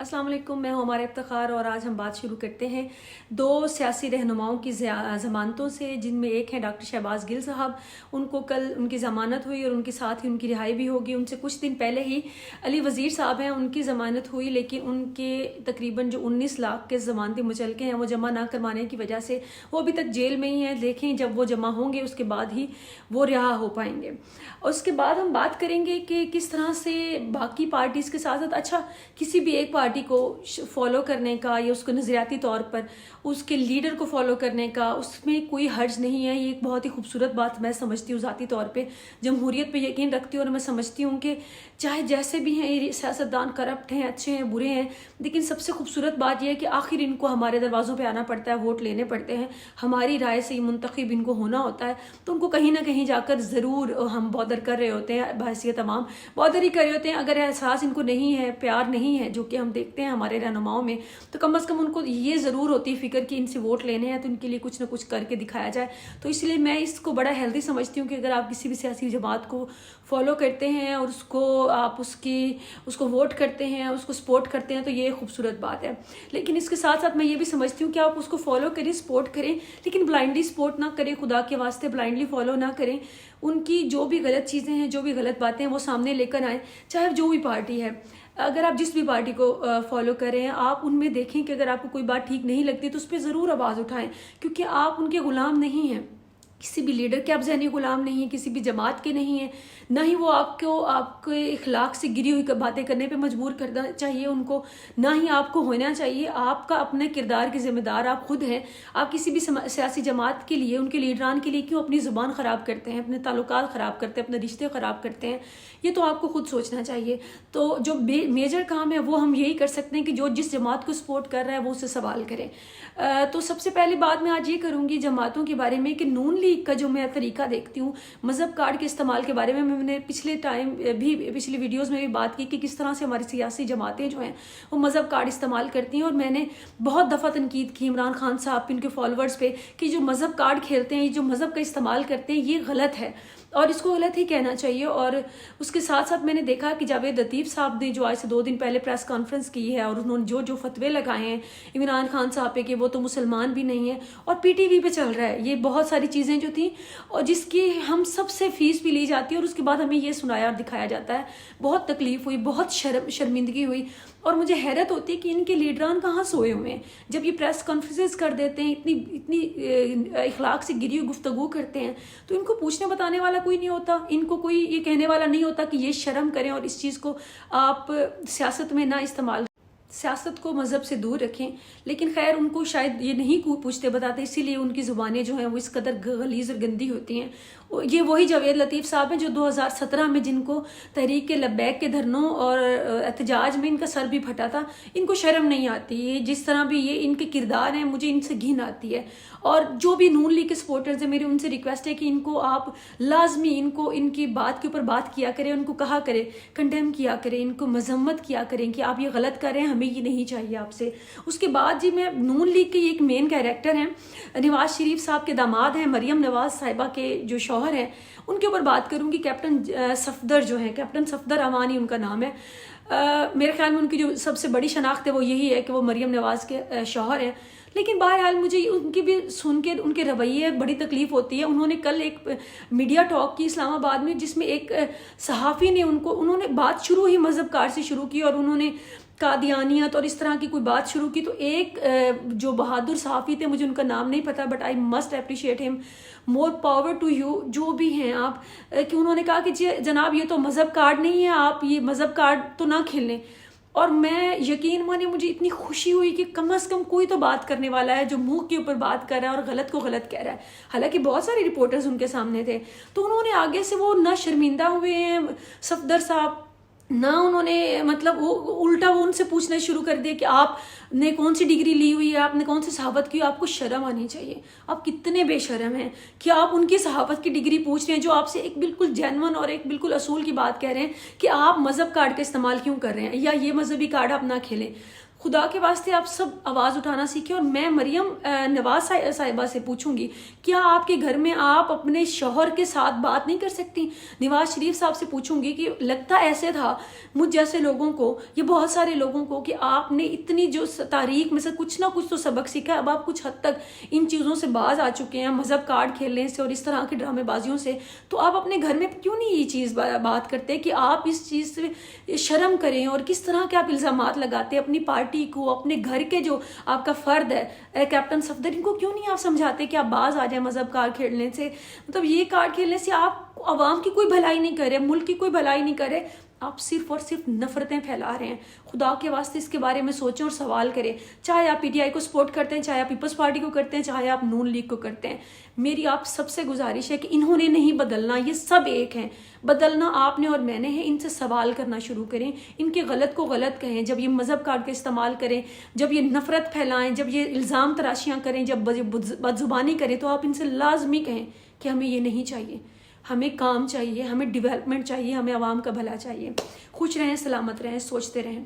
अस्सलाम वालेकुम, मैं हूं हमारा इफ्तिखार और आज हम बात शुरू करते हैं दो सियासी रहनुमाओं की ज़मानतों से, जिनमें एक है डॉक्टर शहबाज गिल साहब। उनको कल उनकी ज़मानत हुई और उनके साथ ही उनकी रिहाई भी होगी। उनसे कुछ दिन पहले ही अली वज़ीर साहब हैं, उनकी ज़मानत हुई, लेकिन उनके तकरीबन जो 19 लाख के ज़मानती मुचलके हैं वो जमा ना करवाने की वजह से वो अभी तक जेल में ही हैं। देखें जब वो जमा होंगे उसके बाद ही वो रिहा हो पाएंगे। और उसके बाद हम बात करेंगे कि किस तरह से बाकी पार्टीज़ के साथ साथ, अच्छा किसी भी एक पार्टी को फॉलो करने का या उसको नज़रियाती तौर पर उसके लीडर को फॉलो करने का, उसमें कोई हर्ज नहीं है। ये एक बहुत ही खूबसूरत बात मैं समझती हूँ ज़ाती तौर पे, जमहूरियत पे यकीन रखती हूँ और मैं समझती हूँ कि चाहे जैसे भी हैं ये सियासतदान, करप्ट हैं, अच्छे हैं, बुरे हैं, लेकिन सबसे खूबसूरत बात यह है कि आखिर इनको हमारे दरवाज़ों पे आना पड़ता है, वोट लेने पड़ते हैं, हमारी राय से मुंतखब इनको होना होता है। तो उनको कहीं ना कहीं जाकर ज़रूर हम बॉदर कर रहे होते हैं, बहैसियत तमाम बॉदर ही कर रहे होते हैं। अगर एहसास इनको नहीं है, प्यार नहीं है, जो कि हम देखते हैं हमारे रहनुमाओं में, तो कम अज़ कम उनको ये ज़रूर होती है फ़िक्र कि इनसे वोट लेने हैं तो इनके लिए कुछ ना कुछ करके दिखाया जाए। तो इसलिए मैं इसको बड़ा हेल्दी समझती हूँ कि अगर आप किसी भी सियासी जमात को फॉलो करते हैं और आप उसको वोट करते हैं, उसको सपोर्ट करते हैं, तो ये खूबसूरत बात है। लेकिन इसके साथ साथ मैं ये भी समझती हूँ कि आप उसको फॉलो करें, सपोर्ट करें, लेकिन ब्लाइंडली सपोर्ट ना करें, खुदा के वास्ते ब्लाइंडली फॉलो ना करें। उनकी जो भी गलत चीज़ें हैं, जो भी गलत बातें हैं, वो सामने लेकर आएँ, चाहे जो भी पार्टी है। अगर आप जिस भी पार्टी को फॉलो कर रहे हैं, आप उनमें देखें कि अगर आपको कोई बात ठीक नहीं लगती तो उस पर ज़रूर आवाज़ उठाएं, क्योंकि आप उनके ग़ुलाम नहीं हैं। किसी भी लीडर के आप ज़हनी ग़ुलाम नहीं है, किसी भी जमात के नहीं है, ना ही वो आपके इखलाक से गिरी हुई बातें करने पे मजबूर करना चाहिए उनको, ना ही आपको होना चाहिए। आपका अपने किरदार के ज़िम्मेदार आप खुद हैं। आप किसी भी सियासी जमात के लिए, उनके लीडरान के लिए क्यों अपनी ज़ुबान ख़राब करते हैं, अपने ताल्लुकात ख़राब करते हैं, अपने रिश्ते ख़राब करते हैं, ये तो आपको खुद सोचना चाहिए। तो जो मेजर काम है वो हम यही कर सकते हैं कि जो जिस जमात को सपोर्ट कर रहा है वो उससे सवाल करें। तो सबसे पहली बात मैं आज ये करूँगी जमातों के बारे में कि नून लीग का जो मैं तरीका देखती हूँ मज़हब कार्ड के इस्तेमाल के बारे में, मैंने पिछली वीडियोस में भी बात की कि किस तरह से हमारी सियासी जमातें जो हैं वो मज़हब कार्ड इस्तेमाल करती हैं। और मैंने बहुत दफ़ा तनकीद की इमरान खान साहब इनके फॉलोअर्स पे कि जो मज़हब कार्ड खेलते हैं, जो मज़हब का इस्तेमाल करते हैं, ये गलत है और इसको गलत ही कहना चाहिए। और उसके साथ साथ मैंने देखा कि जावेद लतीफ़ साहब ने जो आज से 2 दिन पहले प्रेस कॉन्फ्रेंस की है और उन्होंने जो फतवे लगाए हैं इमरान खान साहब पे कि वो तो मुसलमान भी नहीं है, और PTV पे चल रहा है, ये बहुत सारी चीज़ें जो थी और जिसकी हम सबसे फीस भी ली जाती है और उसके बाद हमें ये सुनाया और दिखाया जाता है। बहुत तकलीफ़ हुई, बहुत शर्मिंदगी हुई और मुझे हैरत होती है कि इनके लीडरान कहाँ सोए हुए हैं। जब ये प्रेस कॉन्फ्रेंसेस कर देते हैं, इतनी इखलाक से गिरी हुई गुफ्तगू करते हैं, तो इनको पूछने बताने वाला कोई नहीं होता, इनको कोई ये कहने वाला नहीं होता कि ये शर्म करें और इस चीज़ को आप सियासत में ना इस्तेमाल, सियासत को मज़हब से दूर रखें। लेकिन खैर उनको शायद ये नहीं पूछते बताते, इसीलिए उनकी ज़ुबानें जो हैं वो इस कदर गलीज़ और गंदी होती हैं। ये वही जावेद लतीफ़ साहब हैं जो 2017 में जिनको तहरीक लब्बैक के धरनों और एहतजाज में इनका सर भी फटा था। इनको शर्म नहीं आती, ये जिस तरह भी ये इनके किरदार हैं, मुझे इनसे घिन आती है। और जो भी नून लीग के सपोर्टर्स हैं, मेरी उनसे रिक्वेस्ट है कि इनको आप लाजमी इनकी बात के ऊपर बात किया करें, उनको कहा करें, कंडेम किया करें, इनको मजम्मत किया करें कि आप ये गलत कर रहे हैं, हमें ये नहीं चाहिए आपसे। उसके बाद जी मैं नून लीग के एक मेन कैरेक्टर हैं, नवाज शरीफ साहब के दामाद हैं, मरियम नवाज साहिबा के जो शौहर हैं, उनके ऊपर बात करूंगी। कैप्टन सफदर जो है, कैप्टन सफदर अमानी उनका नाम है। मेरे ख्याल में उनकी जो सबसे बड़ी शनाख्त है वो यही है कि वो मरियम नवाज के शौहर हैं। लेकिन बहरहाल मुझे उनकी भी सुन के उनके रवैये बड़ी तकलीफ होती है। उन्होंने कल एक मीडिया टॉक की इस्लामाबाद में, जिसमें एक सहाफ़ी ने उन्होंने बात शुरू ही मज़हब कार्ड से शुरू की और उन्होंने कादियानियत और इस तरह की कोई बात शुरू की। तो एक जो बहादुर सहाफ़ी थे, मुझे उनका नाम नहीं पता, but I must appreciate him, more power to you, जो भी हैं आप, कि उन्होंने कहा कि जी जनाब ये तो मज़हब कार्ड नहीं है, आप ये मज़हब कार्ड तो ना खेलें। और मैं यकीन माने मुझे इतनी खुशी हुई कि कम से कम कोई तो बात करने वाला है जो मुंह के ऊपर बात कर रहा है और गलत को गलत कह रहा है। हालांकि बहुत सारे रिपोर्टर्स उनके सामने थे, तो उन्होंने आगे से वो ना शर्मिंदा हुए हैं सफदर साहब, ना उन्होंने मतलब वो उल्टा वो उनसे पूछना शुरू कर दिया कि आपने कौन सी डिग्री ली हुई है, आपने कौन सी सहावत की, आपको शर्म आनी चाहिए, आप कितने बेशर्म हैं कि आप उनकी सहावत की डिग्री पूछ रहे हैं जो आपसे एक बिल्कुल जेन्युइन और एक बिल्कुल असूल की बात कह रहे हैं कि आप मज़हब कार्ड का इस्तेमाल क्यों कर रहे हैं या ये मजहबी कार्ड आप ना खेलें। خدا کے واسطے آپ سب آواز اٹھانا سیکھیں. اور میں مریم نواز صاحبہ سے پوچھوں گی کیا آپ کے گھر میں آپ اپنے شوہر کے ساتھ بات نہیں کر سکتی؟ نواز شریف صاحب سے پوچھوں گی کہ لگتا ایسے تھا مجھ جیسے لوگوں کو یا بہت سارے لوگوں کو کہ آپ نے اتنی جو تاریخ میں سے کچھ نہ کچھ تو سبق سیکھا, اب آپ کچھ حد تک ان چیزوں سے باز آ چکے ہیں, مذہب کارڈ کھیلنے سے اور اس طرح کی ڈرامے بازیوں سے. تو آپ اپنے گھر میں کیوں نہیں یہ چیز بات کرتے کہ آپ اس چیز سے شرم کریں, اور کس طرح کے آپ الزامات لگاتے اپنی پارٹی کو, اپنے گھر کے جو آپ کا فرد ہے کیپٹن صفدر, ان کو کیوں نہیں آپ سمجھاتے کہ آپ باز آ جائیں مذہب کارڈ کھیلنے سے؟ مطلب یہ کارڈ کھیلنے سے آپ عوام کی کوئی بھلائی نہیں کر رہے, ملک کی کوئی بھلائی نہیں کر رہے, آپ صرف اور صرف نفرتیں پھیلا رہے ہیں. خدا کے واسطے اس کے بارے میں سوچیں اور سوال کریں. چاہے آپ پی ٹی آئی کو سپورٹ کرتے ہیں, چاہے آپ پیپلز پارٹی کو کرتے ہیں, چاہے آپ نون لیگ کو کرتے ہیں, میری آپ سب سے گزارش ہے کہ انہوں نے نہیں بدلنا, یہ سب ایک ہیں. بدلنا آپ نے اور میں نے ہے. ان سے سوال کرنا شروع کریں, ان کے غلط کو غلط کہیں. جب یہ مذہب کارڈ کا استعمال کریں, جب یہ نفرت پھیلائیں, جب یہ الزام تراشیاں کریں, جب بدزبانی کریں, تو آپ ان سے لازمی کہیں کہ ہمیں یہ نہیں چاہیے, ہمیں کام چاہیے, ہمیں ڈیولپمنٹ چاہیے, ہمیں عوام کا بھلا چاہیے. خوش رہیں, سلامت رہیں, سوچتے رہیں.